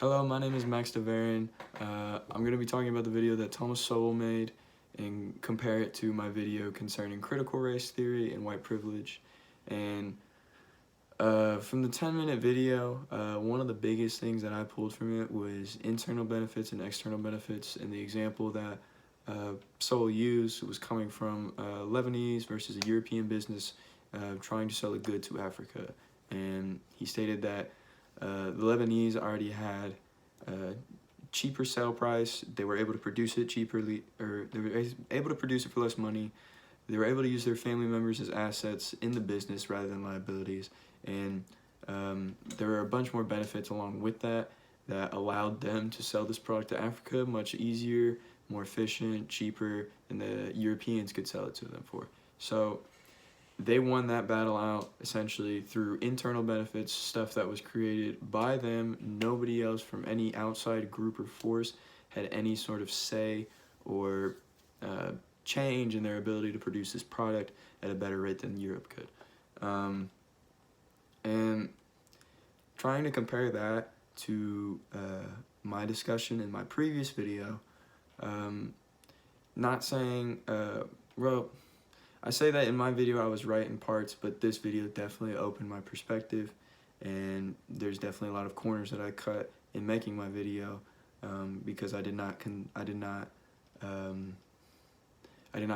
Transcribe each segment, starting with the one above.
Hello, my name is Max DeVarin. I'm going to be talking about the video that Thomas Sowell made and compare it to my video concerning critical race theory and white privilege. And from the 10-minute video, one of the biggest things that I pulled from it was internal benefits and external benefits. And the example that Sowell used was coming from Lebanese versus a European business trying to sell a good to Africa. And he stated that the Lebanese already had a cheaper sale price. They were able to produce it cheaperly, or they were able to produce it for less money. They were able to use their family members as assets in the business rather than liabilities. And there were a bunch more benefits along with that that allowed them to sell this product to Africa much easier, more efficient, cheaper than the Europeans could sell it to them for. So they won that battle out essentially through internal benefits, stuff that was created by them. Nobody else from any outside group or force had any sort of say or change in their ability to produce this product at a better rate than Europe could. And trying to compare that to my discussion in my previous video, not saying, well, I say that in my video I was right in parts, but this video definitely opened my perspective, and there's definitely a lot of corners that I cut in making my video because I did not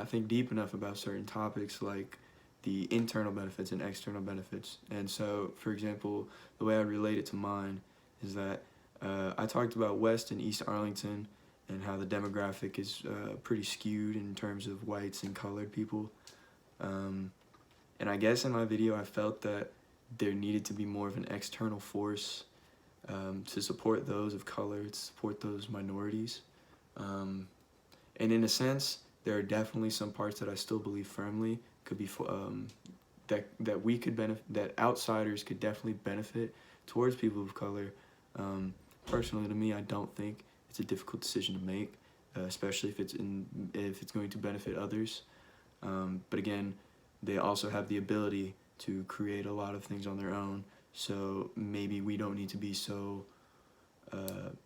think deep enough about certain topics like the internal benefits and external benefits. And so, for example, the way I relate it to mine is that I talked about West and East Arlington and how the demographic is pretty skewed in terms of whites and colored people. And I guess in my video I felt that there needed to be more of an external force to support those of color, to support those minorities. And in a sense, there are definitely some parts that I still believe firmly could be that we could benefit, that outsiders could definitely benefit towards people of color. Personally, to me, I don't think it's a difficult decision to make, especially if it's going to benefit others. But again, they also have the ability to create a lot of things on their own. So maybe we don't need to be so,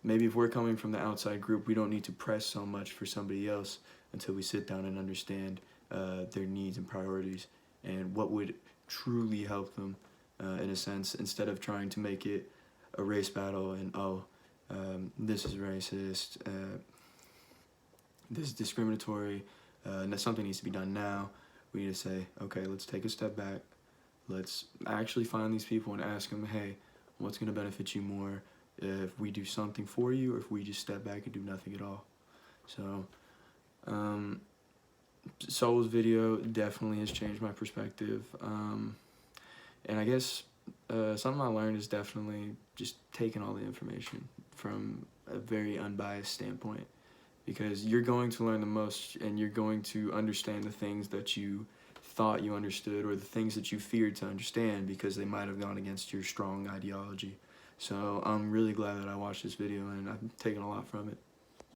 maybe if we're coming from the outside group, we don't need to press so much for somebody else until we sit down and understand their needs and priorities and what would truly help them in a sense, instead of trying to make it a race battle and, this is racist, this is discriminatory, something needs to be done now. We need to say, okay, let's take a step back. Let's actually find these people and ask them, hey, what's going to benefit you more if we do something for you or if we just step back and do nothing at all? So, Sowell's video definitely has changed my perspective. And I guess something I learned is definitely just taking all the information from a very unbiased standpoint, because you're going to learn the most and you're going to understand the things that you thought you understood or the things that you feared to understand because they might have gone against your strong ideology. So I'm really glad that I watched this video and I've taken a lot from it.